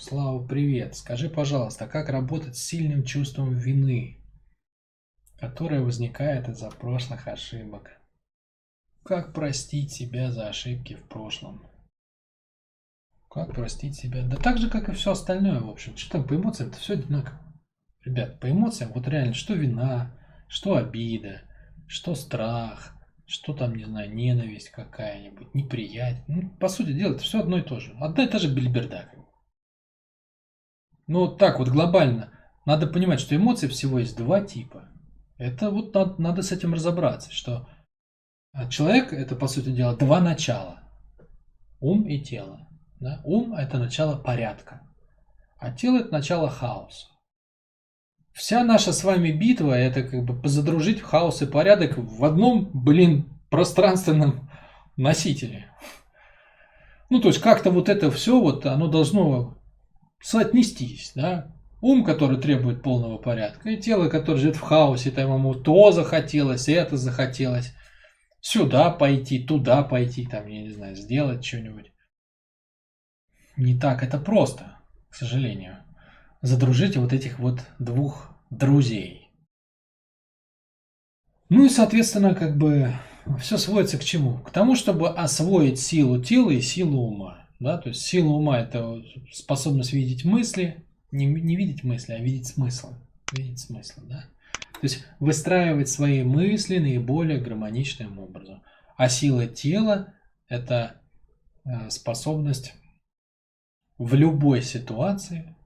Слава, привет. Скажи, пожалуйста, как работать с сильным чувством вины, которое возникает из-за прошлых ошибок? Как простить себя за ошибки в прошлом? Как простить себя? Да так же, как и все остальное, в общем. Что там по эмоциям? Это все одинаково. Ребят, по эмоциям, вот реально, что вина, что обида, что страх, что там, не знаю, ненависть какая-нибудь, неприятие. Ну, по сути дела, это все одно и то же. Одна и та же бельберда. Ну, вот так вот глобально. Надо понимать, что эмоций всего есть два типа. Это вот надо с этим разобраться, что человек это, по сути дела, два начала. Ум и тело. Да? Ум это начало порядка, а тело это начало хаоса. Вся наша с вами битва это как бы позадружить хаос и порядок в одном, пространственном носителе. Ну, то есть как-то вот это все вот, оно должно соотнестись, да. Ум, который требует полного порядка, и тело, которое живет в хаосе, там ему то захотелось, это захотелось, сюда пойти, туда пойти, там, я не знаю, сделать что-нибудь. Не так это просто, к сожалению. Задружить вот этих вот двух друзей. Ну и, соответственно, как бы все сводится к чему? К тому, чтобы освоить силу тела и силу ума. Да? То есть сила ума – это способность видеть мысли, не видеть мысли, а видеть смыслы. Видеть смыслы, да? То есть выстраивать свои мысли наиболее гармоничным образом. А сила тела – это способность в любой ситуации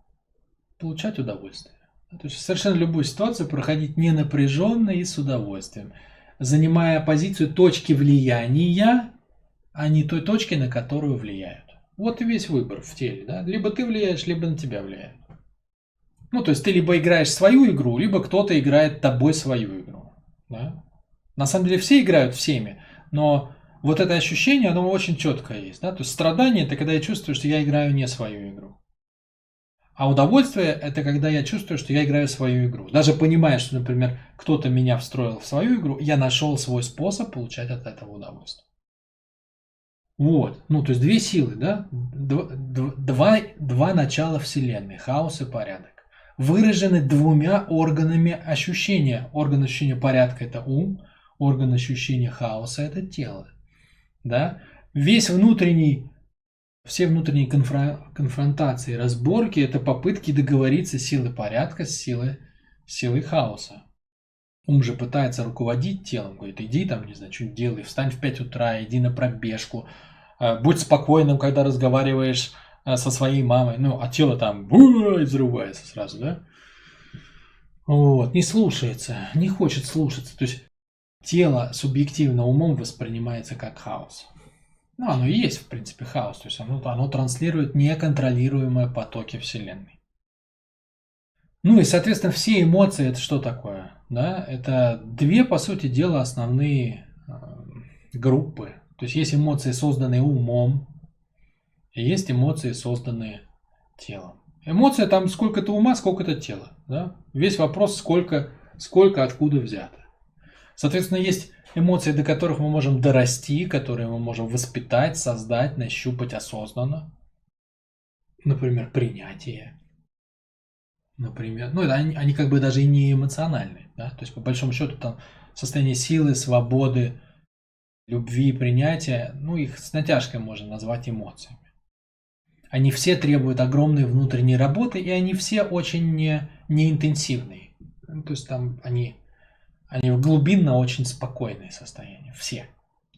получать удовольствие. То есть совершенно любую ситуацию проходить не напряженно и с удовольствием, занимая позицию точки влияния, а не той точки, на которую влияют. Вот и весь выбор в теле. Да? Либо ты влияешь, либо на тебя влияют. Ну, то есть ты либо играешь свою игру, либо кто-то играет тобой свою игру. Да? На самом деле все играют всеми, но вот это ощущение, оно очень четкое есть. Да? То есть страдание – это когда я чувствую, что я играю не свою игру. А удовольствие – это когда я чувствую, что я играю свою игру. Даже понимая, что, например, кто-то меня встроил в свою игру, я нашел свой способ получать от этого удовольствие. Вот. Ну, то есть две силы, да? Два начала Вселенной – хаос и порядок. Выражены двумя органами ощущения. Орган ощущения порядка – это ум, орган ощущения хаоса – это тело. Да? Весь внутренний Все внутренние конфронтации, разборки – это попытки договориться силы порядка с силой хаоса. Ум же пытается руководить телом, говорит, иди там, не знаю, что-нибудь делай, встань в 5 утра, иди на пробежку, будь спокойным, когда разговариваешь со своей мамой, ну, а тело там взрывается сразу, да? Вот, не слушается, не хочет слушаться, то есть тело субъективно умом воспринимается как хаос. Ну, оно и есть, в принципе, хаос. То есть оно транслирует неконтролируемые потоки Вселенной. Ну и, соответственно, все эмоции это что такое? Да? Это две, по сути дела, основные группы. То есть есть эмоции, созданные умом, и есть эмоции, созданные телом. Эмоция там сколько-то ума, сколько-то тела. Да? Весь вопрос, сколько откуда взято. Соответственно, есть эмоции, до которых мы можем дорасти, которые мы можем воспитать, создать, нащупать осознанно. Например, принятие. Например, ну, они как бы даже и не эмоциональные. Да? То есть, по большому счету, там состояние силы, свободы, любви, принятия, ну, их с натяжкой можно назвать эмоциями. Они все требуют огромной внутренней работы, и они все очень неинтенсивные. Ну, то есть, там они глубинно очень спокойные состояния. Все.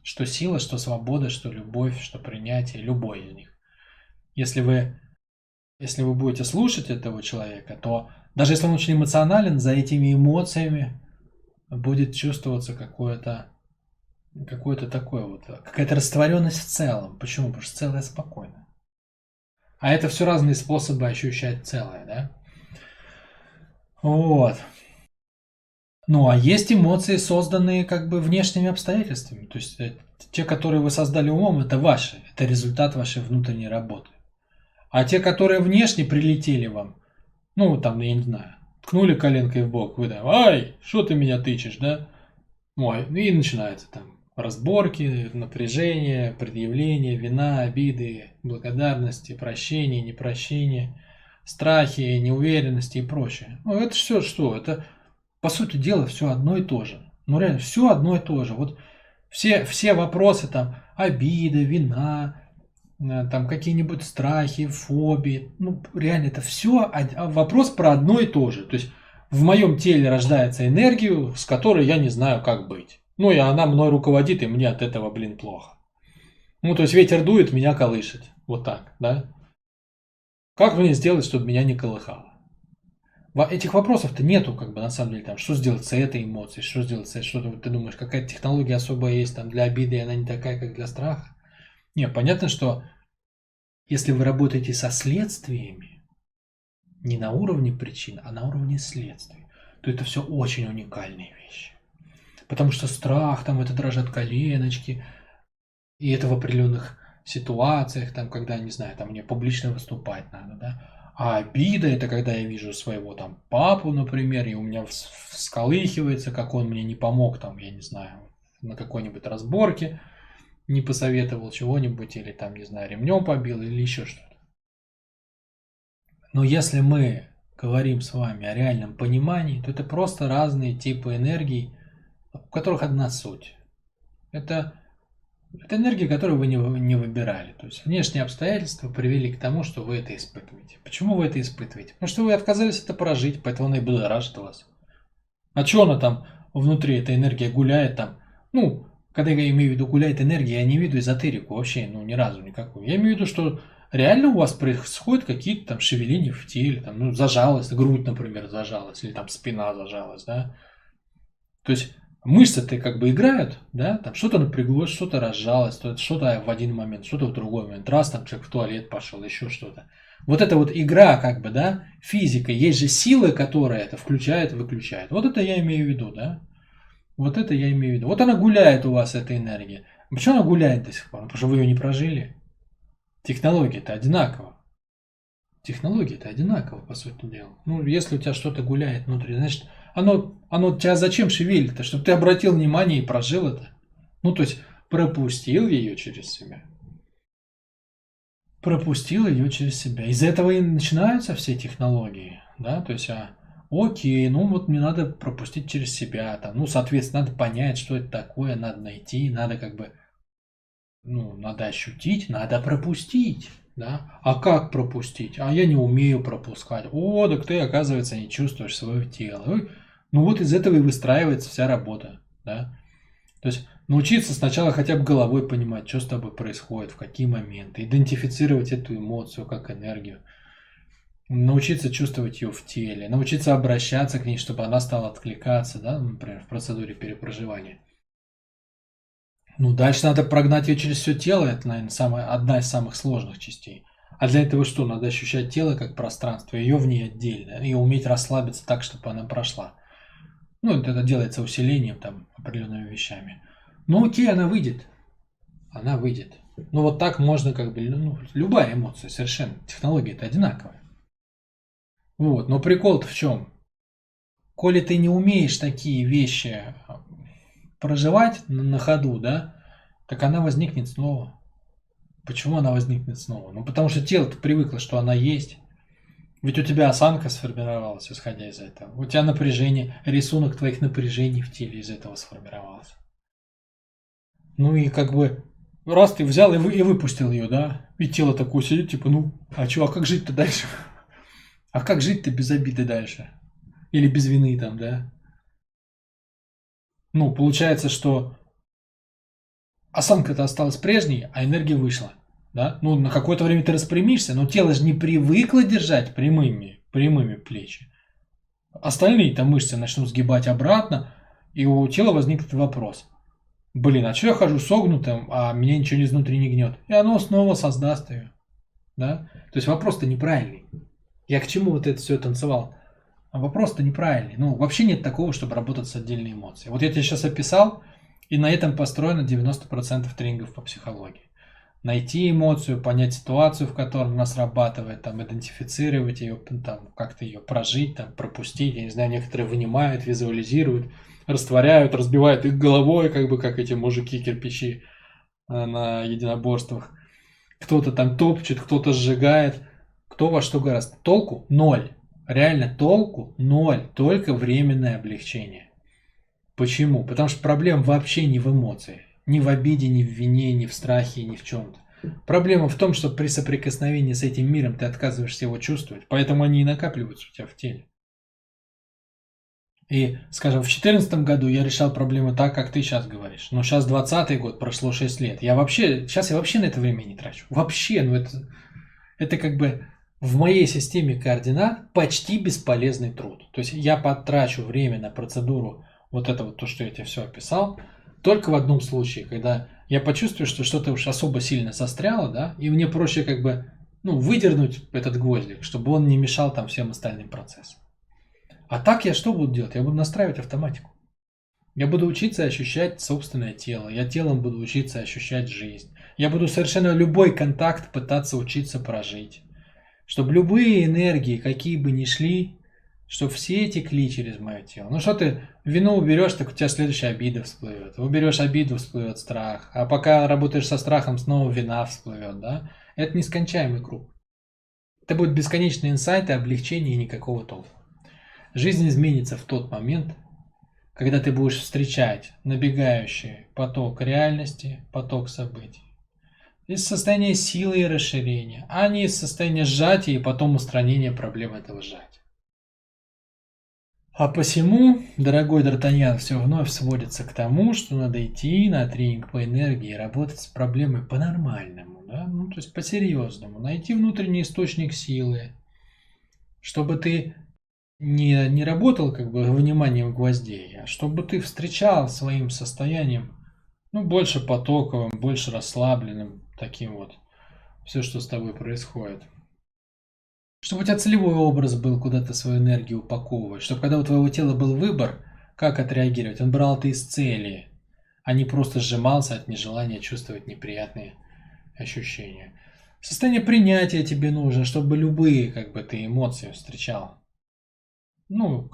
Что сила, что свобода, что любовь, что принятие. Любой из них. Если вы будете слушать этого человека, то даже если он очень эмоционален, за этими эмоциями будет чувствоваться какое-то такое вот, какая-то растворенность в целом. Почему? Потому что целое спокойно. А это все разные способы ощущать целое, да? Вот. Ну, а есть эмоции, созданные как бы внешними обстоятельствами. То есть те, которые вы создали умом, это ваши. Это результат вашей внутренней работы. А те, которые внешне прилетели вам, ну, там, я не знаю, ткнули коленкой в бок, вы там, ай, что ты меня тычешь, да? Ой, и начинается там разборки, напряжение, предъявление, вина, обиды, благодарности, прощение, непрощение, страхи, неуверенности и прочее. Ну, это все что? Это, по сути дела, все одно и то же. Ну, реально, все одно и то же. Вот все вопросы там, обида, вина, там какие-нибудь страхи, фобии. Ну, реально, это все вопрос про одно и то же. То есть, в моем теле рождается энергия, с которой я не знаю, как быть. Ну, и она мной руководит, и мне от этого, плохо. Ну, то есть, ветер дует, меня колышет. Вот так, да? Как мне сделать, чтобы меня не колыхало? Этих вопросов-то нету, как бы, на самом деле, там, что сделать с этой эмоцией, что сделать с этой, что ты думаешь, какая-то технология особая есть там для обиды, и она не такая, как для страха? Не, понятно, что если вы работаете со следствиями, не на уровне причин, а на уровне следствий, то это все очень уникальные вещи. Потому что страх, там, это дрожат коленочки, и это в определенных ситуациях, там, когда, не знаю, там, мне публично выступать надо, да. А обида — это когда я вижу своего там папу, например, и у меня всколыхивается, как он мне не помог, там, я не знаю, на какой-нибудь разборке, не посоветовал чего-нибудь, или там, не знаю, ремнем побил, или еще что-то. Но если мы говорим с вами о реальном понимании, то это просто разные типы энергий, у которых одна суть. Это энергия, которую вы не выбирали. То есть внешние обстоятельства привели к тому, что вы это испытываете. Почему вы это испытываете? Потому что вы отказались это прожить, поэтому она и будоражит вас. А что она там внутри, эта энергия гуляет там? Ну, когда я имею в виду гуляет энергия, я не имею в виду эзотерику вообще, ну, ни разу никакую. Я имею в виду, что реально у вас происходят какие-то там шевеления в теле, там, ну, зажалась, грудь, например, зажалась, или там спина зажалась, да. То есть мышцы-то как бы играют, да, там что-то напряглось, что-то разжалось, что-то в один момент, что-то в другой момент, раз там человек в туалет пошел, еще что-то. Вот эта вот игра, как бы, да, физика, есть же силы, которые это включает, выключает. Вот это я имею в виду, да. Вот это я имею в виду. Вот она гуляет у вас, эта энергия. Почему она гуляет до сих пор? Потому что вы ее не прожили. Технология-то одинакова. Технология-то одинакова, по сути дела. Ну, если у тебя что-то гуляет внутри, значит, оно тебя зачем шевелит-то? Чтобы ты обратил внимание и прожил это. Ну, то есть, пропустил ее через себя. Пропустил ее через себя. Из-за этого и начинаются все технологии. Да, то есть, окей, ну вот мне надо пропустить через себя. Там, ну, соответственно, надо понять, что это такое, надо найти, надо как бы, ну, надо ощутить, надо пропустить. Да? А как пропустить? А я не умею пропускать. О, так ты, оказывается, не чувствуешь свое тело. Ну вот из этого и выстраивается вся работа. Да? То есть научиться сначала хотя бы головой понимать, что с тобой происходит, в какие моменты, идентифицировать эту эмоцию как энергию, научиться чувствовать ее в теле, научиться обращаться к ней, чтобы она стала откликаться, да, например, в процедуре перепроживания. Ну, дальше надо прогнать ее через все тело, это, наверное, одна из самых сложных частей. А для этого что? Надо ощущать тело как пространство, ее в ней отдельно, и уметь расслабиться так, чтобы она прошла. Ну, это делается усилением, там, определенными вещами. Ну, окей, она выйдет. Она выйдет. Ну, вот так можно, как бы, ну, любая эмоция, совершенно. Технология-то одинаковая. Вот, но прикол-то в чем? Коли ты не умеешь такие вещи проживать на ходу, да, так она возникнет снова. Почему она возникнет снова? Ну, потому что тело-то привыкло, что она есть. Ведь у тебя осанка сформировалась, исходя из этого. У тебя напряжение, рисунок твоих напряжений в теле из этого сформировался. Ну и как бы, раз ты взял и выпустил ее, да, и тело такое сидит, типа, ну, а что, а как жить-то дальше? А как жить-то без обиды дальше? Или без вины там, да? Ну, получается, что осанка-то осталась прежней, а энергия вышла. Да? Ну, на какое-то время ты распрямишься, но тело же не привыкло держать прямыми плечи. Остальные-то мышцы начнут сгибать обратно, и у тела возникнет вопрос. Блин, а что я хожу согнутым, а меня ничего изнутри не гнет? И оно снова создаст ее. Да? То есть вопрос-то неправильный. Я к чему вот это все танцевал? А вопрос-то неправильный. Ну, вообще нет такого, чтобы работать с отдельной эмоцией. Вот я тебе сейчас описал, и на этом построено 90% тренингов по психологии. найти эмоцию, понять ситуацию, в которой она срабатывает, там, идентифицировать ее, там, как-то ее прожить, там, пропустить. Я не знаю, некоторые вынимают, визуализируют, растворяют, разбивают их головой, как бы, как эти мужики кирпичи на единоборствах. Кто-то там топчет, кто-то сжигает, кто во что гораздо. Толку ноль. Реально толку ноль. Только временное облегчение. Почему? Потому что проблема вообще не в эмоциях. Ни в обиде, ни в вине, ни в страхе, ни в чем-то. Проблема в том, что при соприкосновении с этим миром ты отказываешься его чувствовать. Поэтому они и накапливаются у тебя в теле. И, скажем, в 2014 году я решал проблемы так, как ты сейчас говоришь. Но сейчас 2020 год, прошло 6 лет. Сейчас я вообще на это время не трачу. Вообще, ну это как бы в моей системе координат почти бесполезный труд. То есть я потрачу время на процедуру вот это вот то, что я тебе все описал, только в одном случае, когда я почувствую, что что-то уж особо сильно застряло, да, и мне проще как бы, ну, выдернуть этот гвоздик, чтобы он не мешал там всем остальным процессам. А так я что буду делать? Я буду настраивать автоматику. Я буду учиться ощущать собственное тело. Я телом буду учиться ощущать жизнь. Я буду совершенно любой контакт пытаться учиться прожить. Чтобы любые энергии, какие бы ни шли, чтобы все текли через мое тело. Ну что ты вину уберешь, так у тебя следующая обида всплывет. Уберешь обиду, всплывет страх. А пока работаешь со страхом, снова вина всплывет, да? Это нескончаемый круг. Это будут бесконечные инсайты, облегчения и никакого толку. Жизнь изменится в тот момент, когда ты будешь встречать набегающий поток реальности, поток событий. Из состояния силы и расширения, а не из состояния сжатия и потом устранения проблем этого сжатия. А посему, дорогой Д'Артаньян, все вновь сводится к тому, что надо идти на тренинг по энергии и работать с проблемой по-нормальному, да? Ну, то есть по-серьезному. Найти внутренний источник силы, чтобы ты не работал как бы вниманием гвоздей, а чтобы ты встречал своим состоянием, ну, больше потоковым, больше расслабленным, таким вот, все, что с тобой происходит. Чтобы у тебя целевой образ был, куда ты свою энергию упаковываешь. Чтобы когда у твоего тела был выбор, как отреагировать, он брал это из цели, а не просто сжимался от нежелания чувствовать неприятные ощущения. Состояние принятия тебе нужно, чтобы любые как бы ты эмоции встречал. Ну,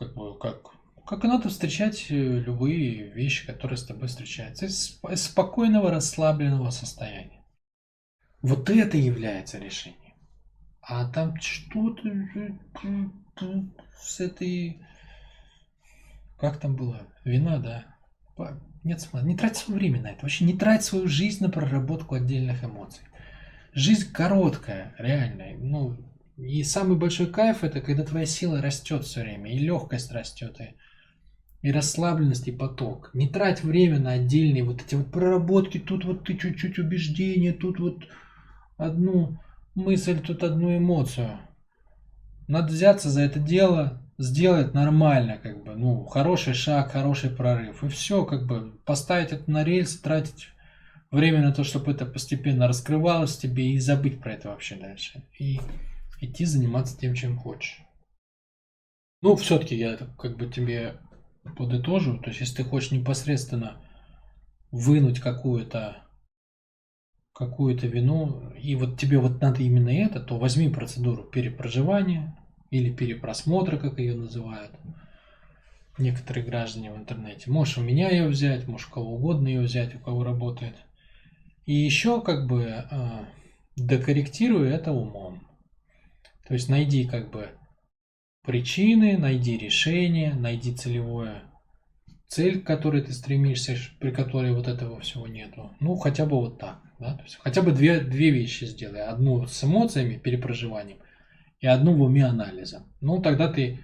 как и надо встречать любые вещи, которые с тобой встречаются. Из спокойного, расслабленного состояния. Вот это является решением. А там что-то с этой... Как там было? Вина, да? Нет смысла. Не трать свое время на это. Вообще не трать свою жизнь на проработку отдельных эмоций. Жизнь короткая, реально. Ну, и самый большой кайф это, когда твоя сила растет все время, и легкость растет, и расслабленность, и поток. Не трать время на отдельные вот эти вот проработки. Тут вот ты чуть-чуть убеждения, тут вот одну мысль, тут одну эмоцию. Надо взяться за это дело, сделать нормально, как бы, ну, хороший шаг, хороший прорыв. И все, как бы, поставить это на рельсы, тратить время на то, чтобы это постепенно раскрывалось в тебе и забыть про это вообще дальше. И идти заниматься тем, чем хочешь. Ну, все-таки я как бы тебе подытожу. То есть, если ты хочешь непосредственно вынуть какую-то вину, и вот тебе вот надо именно это, то возьми процедуру перепроживания или перепросмотра, как ее называют некоторые граждане в интернете. Можешь у меня ее взять, можешь у кого угодно ее взять, у кого работает. И еще как бы докорректируй это умом. То есть найди как бы причины, найди решение, найди цель, к которой ты стремишься, при которой вот этого всего нету. Ну, хотя бы вот так. Да? То есть хотя бы две вещи сделай. Одну с эмоциями, перепроживанием, и одну в уме анализом. Ну, тогда ты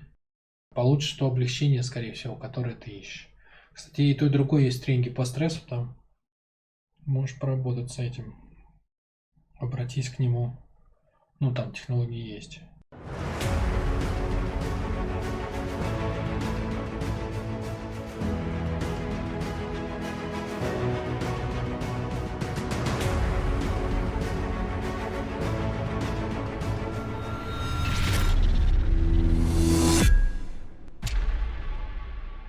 получишь то облегчение, скорее всего, которое ты ищешь. Кстати, и то, и другое есть тренинги по стрессу, там можешь поработать с этим. Обратись к нему. Ну, там технологии есть.